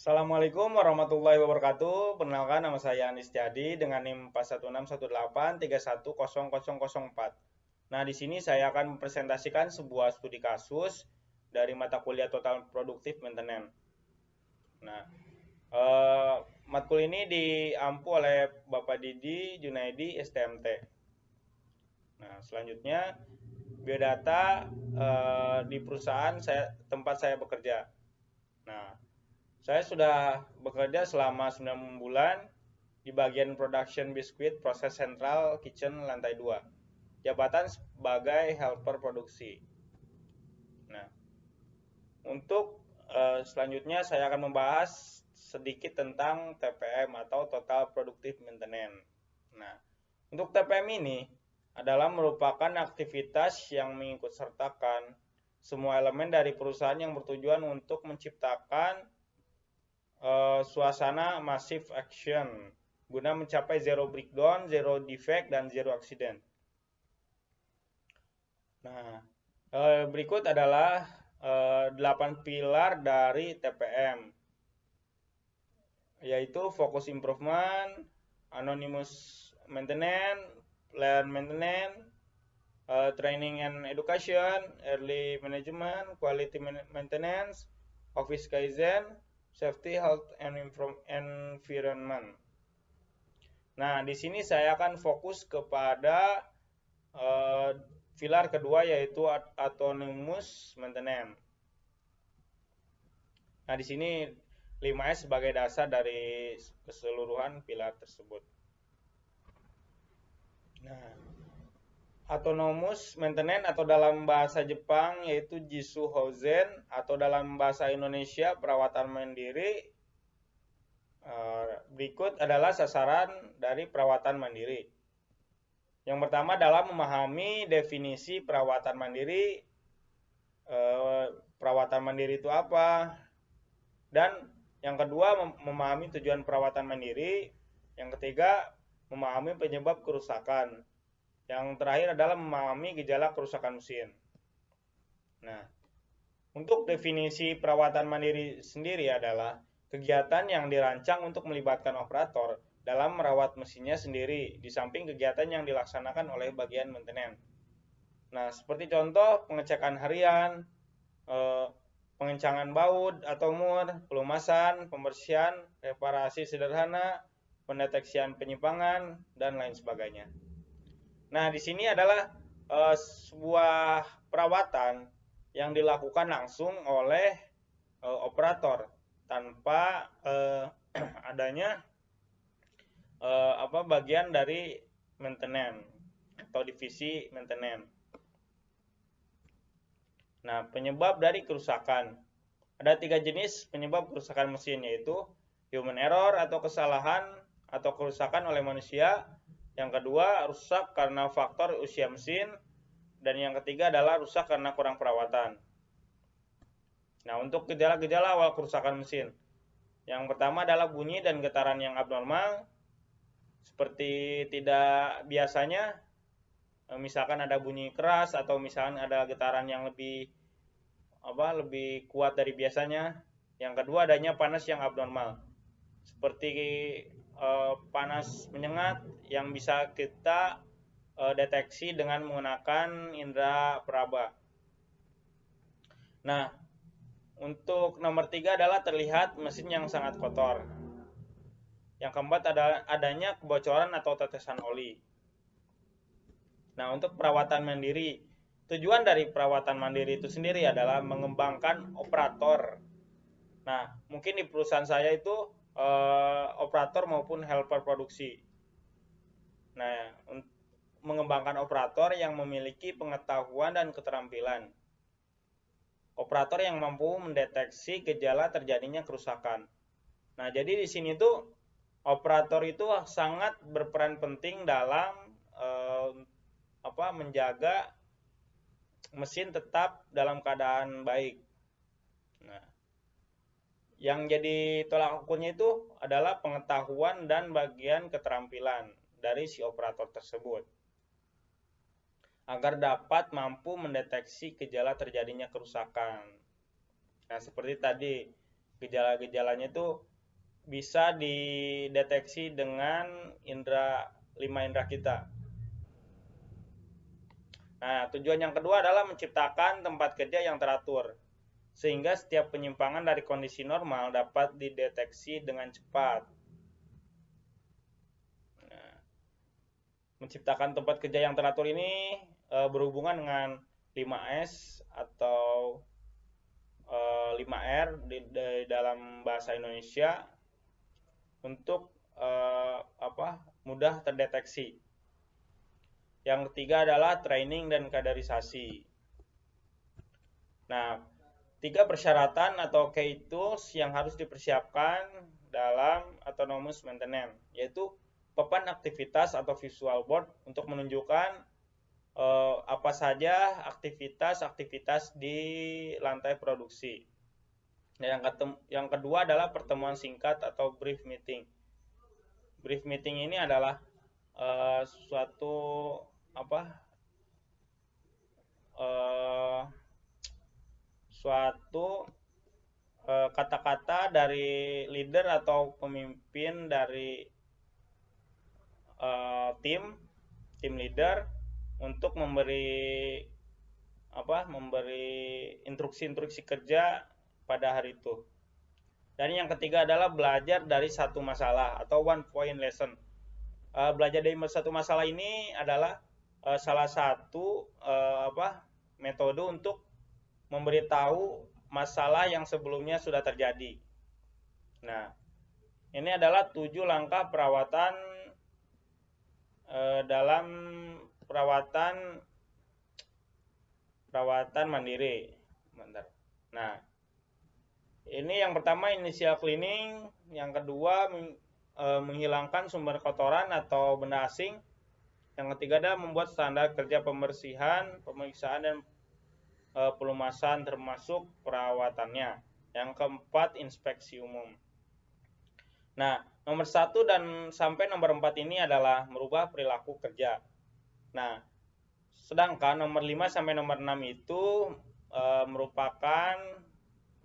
Assalamualaikum warahmatullahi wabarakatuh. Perkenalkan, nama saya Anis Jadi dengan NIM 41618310004. Nah, di sini saya akan mempresentasikan sebuah studi kasus dari mata kuliah Total Productive Maintenance. Nah, eh, matkul ini diampu oleh Bapak Didi Junaidi STMT. Nah, selanjutnya biodata di perusahaan tempat saya bekerja. Nah, saya sudah bekerja selama 9 bulan di bagian production biskuit proses sentral kitchen lantai 2. Jabatan sebagai helper produksi. Nah, untuk selanjutnya saya akan membahas sedikit tentang TPM atau Total Productive Maintenance. Nah, untuk TPM ini adalah merupakan aktivitas yang mengikutsertakan semua elemen dari perusahaan yang bertujuan untuk menciptakan suasana massive action guna mencapai zero breakdown, zero defect, dan zero accident. Nah, berikut adalah 8 pilar dari TPM, yaitu focus improvement, anonymous maintenance, plan maintenance, training and education, early management, quality maintenance, office kaizen, safety, health, and environment. Nah, di sini saya akan fokus kepada pilar kedua, yaitu autonomous maintenance. Nah, di sini 5S sebagai dasar dari keseluruhan pilar tersebut. Nah, autonomous maintenance atau dalam bahasa Jepang yaitu Jisoo Hozen, atau dalam bahasa Indonesia perawatan mandiri. Berikut adalah sasaran dari perawatan mandiri. Yang pertama adalah memahami definisi perawatan mandiri. Perawatan mandiri itu apa? Dan yang kedua, memahami tujuan perawatan mandiri. Yang ketiga, memahami penyebab kerusakan. Yang terakhir adalah memahami gejala kerusakan mesin. Nah, untuk definisi perawatan mandiri sendiri adalah kegiatan yang dirancang untuk melibatkan operator dalam merawat mesinnya sendiri, di samping kegiatan yang dilaksanakan oleh bagian maintenance. Nah, seperti contoh pengecekan harian, pengencangan baut atau mur, pelumasan, pembersihan, reparasi sederhana, pendeteksian penyimpangan, dan lain sebagainya. Nah, di sini adalah sebuah perawatan yang dilakukan langsung oleh operator tanpa adanya bagian dari maintenance atau divisi maintenance. Nah, penyebab dari kerusakan. Ada 3 jenis penyebab kerusakan mesin, yaitu human error atau kesalahan atau kerusakan oleh manusia. Yang kedua, rusak karena faktor usia mesin. Dan yang ketiga adalah rusak karena kurang perawatan. Nah, untuk gejala-gejala awal kerusakan mesin. Yang pertama adalah bunyi dan getaran yang abnormal, seperti tidak biasanya, misalkan ada bunyi keras atau misalkan ada getaran yang lebih kuat dari biasanya. Yang kedua, adanya panas yang abnormal, seperti panas menyengat yang bisa kita deteksi dengan menggunakan indera peraba. Nah, untuk nomor 3 adalah terlihat mesin yang sangat kotor. Yang keempat adalah adanya kebocoran atau tetesan oli. Nah, untuk perawatan mandiri, tujuan dari perawatan mandiri itu sendiri adalah mengembangkan operator. Nah, mungkin di perusahaan saya itu operator maupun helper produksi. Nah, mengembangkan operator yang memiliki pengetahuan dan keterampilan. Operator yang mampu mendeteksi gejala terjadinya kerusakan. Nah, jadi di sini tuh operator itu sangat berperan penting dalam menjaga mesin tetap dalam keadaan baik. Nah, yang jadi tolak ukurnya itu adalah pengetahuan dan bagian keterampilan dari si operator tersebut, agar dapat mampu mendeteksi gejala terjadinya kerusakan. Nah, seperti tadi, Gejala-gejalanya itu bisa dideteksi dengan 5 indera kita. Nah, tujuan yang kedua adalah menciptakan tempat kerja yang teratur, sehingga setiap penyimpangan dari kondisi normal dapat dideteksi dengan cepat. Nah, menciptakan tempat kerja yang teratur ini berhubungan dengan 5S atau 5R di dalam bahasa Indonesia untuk mudah terdeteksi. Yang ketiga adalah training dan kaderisasi. Nah, 3 persyaratan atau key tools yang harus dipersiapkan dalam autonomous maintenance, yaitu papan aktivitas atau visual board untuk menunjukkan apa saja aktivitas-aktivitas di lantai produksi. Nah, yang kedua adalah pertemuan singkat atau brief meeting. Brief meeting ini adalah suatu kata-kata dari leader atau pemimpin dari tim leader untuk memberi instruksi-instruksi kerja pada hari itu. Dan yang ketiga adalah belajar dari satu masalah atau one point lesson. Belajar dari satu masalah ini adalah salah satu metode untuk memberitahu masalah yang sebelumnya sudah terjadi. Nah, ini adalah 7 langkah perawatan dalam perawatan mandiri. Bentar. Nah, ini yang pertama initial cleaning, yang kedua menghilangkan sumber kotoran atau benda asing. Yang ketiga adalah membuat standar kerja pembersihan, pemeriksaan dan pelumasan termasuk perawatannya. Yang keempat inspeksi umum. Nah, nomor 1 dan sampai nomor 4 ini adalah merubah perilaku kerja. Nah, sedangkan nomor 5 sampai nomor 6 itu merupakan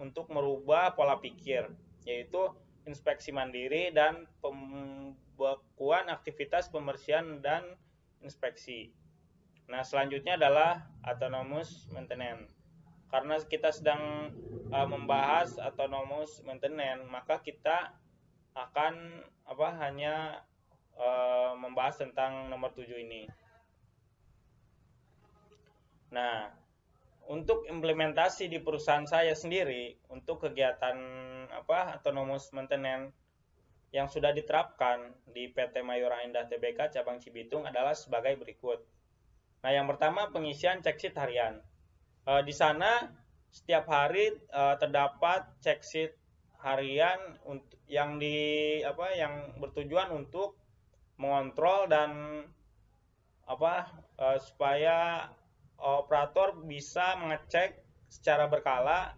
untuk merubah pola pikir, yaitu inspeksi mandiri dan pembekuan aktivitas pembersihan dan inspeksi. Nah, selanjutnya adalah autonomous maintenance. Karena kita sedang membahas autonomous maintenance, maka kita akan hanya membahas tentang nomor 7 ini. Nah, untuk implementasi di perusahaan saya sendiri untuk kegiatan autonomous maintenance yang sudah diterapkan di PT Mayora Indah Tbk cabang Cibitung adalah sebagai berikut. Nah, yang pertama pengisian check sheet harian. Di sana setiap hari terdapat check sheet harian yang bertujuan untuk mengontrol dan supaya operator bisa mengecek secara berkala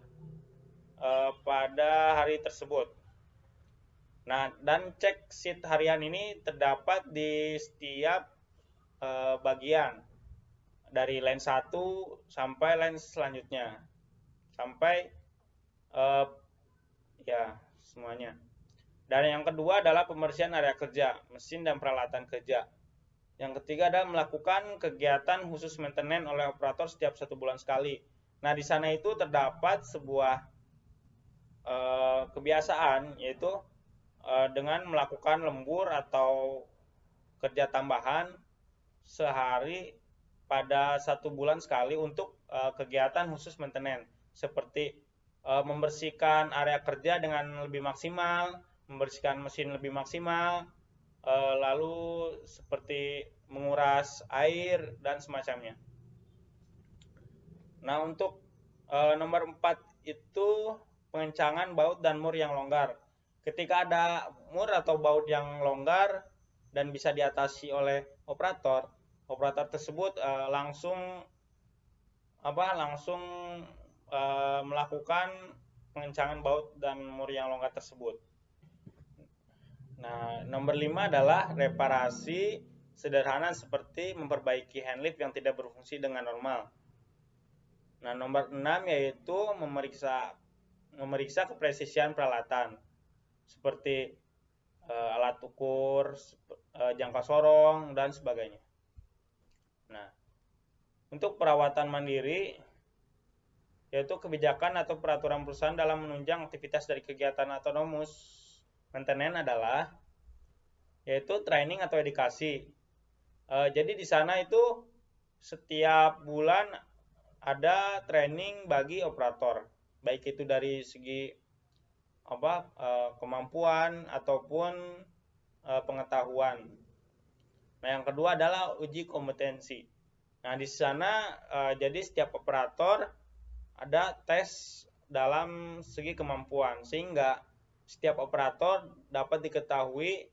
pada hari tersebut. Nah, dan cek sheet harian ini terdapat di setiap bagian dari line 1 sampai line selanjutnya sampai semuanya. Dan yang kedua adalah pembersihan area kerja, mesin dan peralatan kerja. Yang ketiga adalah melakukan kegiatan khusus maintenance oleh operator setiap 1 bulan sekali. Nah, di sana itu terdapat sebuah kebiasaan, yaitu dengan melakukan lembur atau kerja tambahan sehari pada 1 bulan sekali untuk kegiatan khusus maintenance, seperti membersihkan area kerja dengan lebih maksimal, membersihkan mesin lebih maksimal, lalu seperti menguras air dan semacamnya. Nah, untuk nomor 4 itu pengencangan baut dan mur yang longgar. Ketika ada mur atau baut yang longgar dan bisa diatasi oleh operator tersebut langsung melakukan pengencangan baut dan mur yang longgar tersebut. Nah, nomor 5 adalah reparasi sederhana seperti memperbaiki handlift yang tidak berfungsi dengan normal. Nah, nomor 6 yaitu memeriksa memeriksa kepresisian peralatan seperti alat ukur, jangka sorong, dan sebagainya. Nah, untuk perawatan mandiri, yaitu kebijakan atau peraturan perusahaan dalam menunjang aktivitas dari kegiatan autonomous maintenance adalah yaitu training atau edukasi. Jadi di sana itu setiap bulan ada training bagi operator, baik itu dari segi kemampuan ataupun pengetahuan. Nah, yang kedua adalah uji kompetensi. Nah, di sana jadi setiap operator ada tes dalam segi kemampuan, sehingga setiap operator dapat diketahui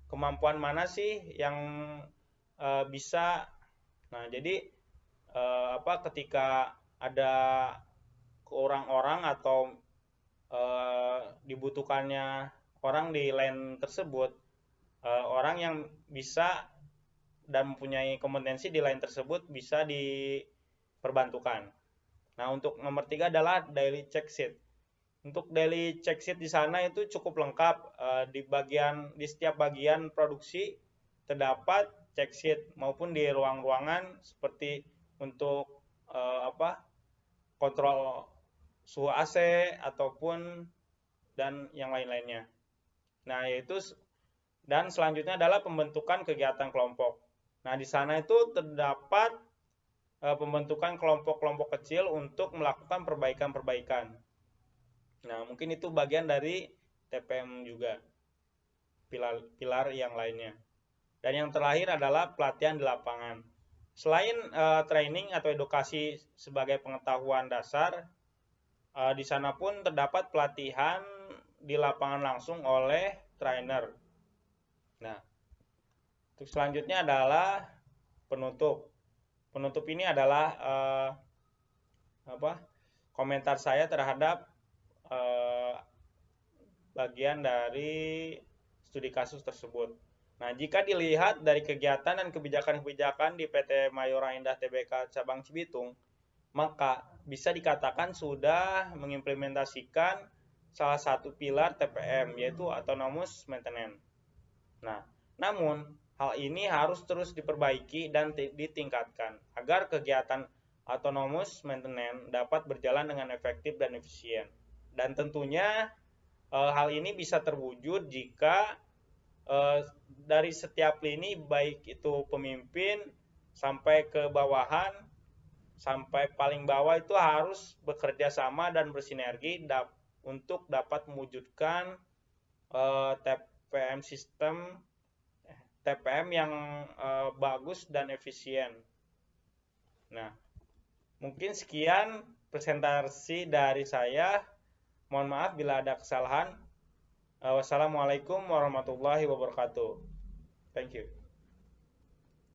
kemampuan mana sih yang bisa. Nah, jadi ketika ada orang-orang atau dibutuhkannya orang di line tersebut, orang yang bisa dan mempunyai kompetensi di line tersebut bisa diperbantukan. Nah, untuk nomor 3 adalah daily check sheet. Untuk daily check sheet di sana itu cukup lengkap. Di setiap bagian produksi terdapat check sheet maupun di ruang-ruangan seperti untuk kontrol suhu AC ataupun dan yang lain-lainnya. Nah, yaitu dan selanjutnya adalah pembentukan kegiatan kelompok. Nah, di sana itu terdapat pembentukan kelompok-kelompok kecil untuk melakukan perbaikan-perbaikan. Nah, mungkin itu bagian dari TPM juga, pilar yang lainnya. Dan yang terakhir adalah pelatihan di lapangan. Selain training atau edukasi sebagai pengetahuan dasar, di sana pun terdapat pelatihan di lapangan langsung oleh trainer. Nah, untuk selanjutnya adalah penutup. Penutup ini adalah komentar saya terhadap bagian dari studi kasus tersebut. Nah, jika dilihat dari kegiatan dan kebijakan-kebijakan di PT Mayora Indah Tbk cabang Cibitung, maka bisa dikatakan sudah mengimplementasikan salah satu pilar TPM, yaitu autonomous maintenance. Nah, namun hal ini harus terus diperbaiki dan ditingkatkan agar kegiatan autonomous maintenance dapat berjalan dengan efektif dan efisien. Dan tentunya hal ini bisa terwujud jika dari setiap lini, baik itu pemimpin sampai ke bawahan sampai paling bawah, itu harus bekerja sama dan bersinergi untuk dapat mewujudkan TPM yang bagus dan efisien. Nah, mungkin sekian presentasi dari saya. Mohon maaf bila ada kesalahan. Wassalamualaikum warahmatullahi wabarakatuh. Thank you.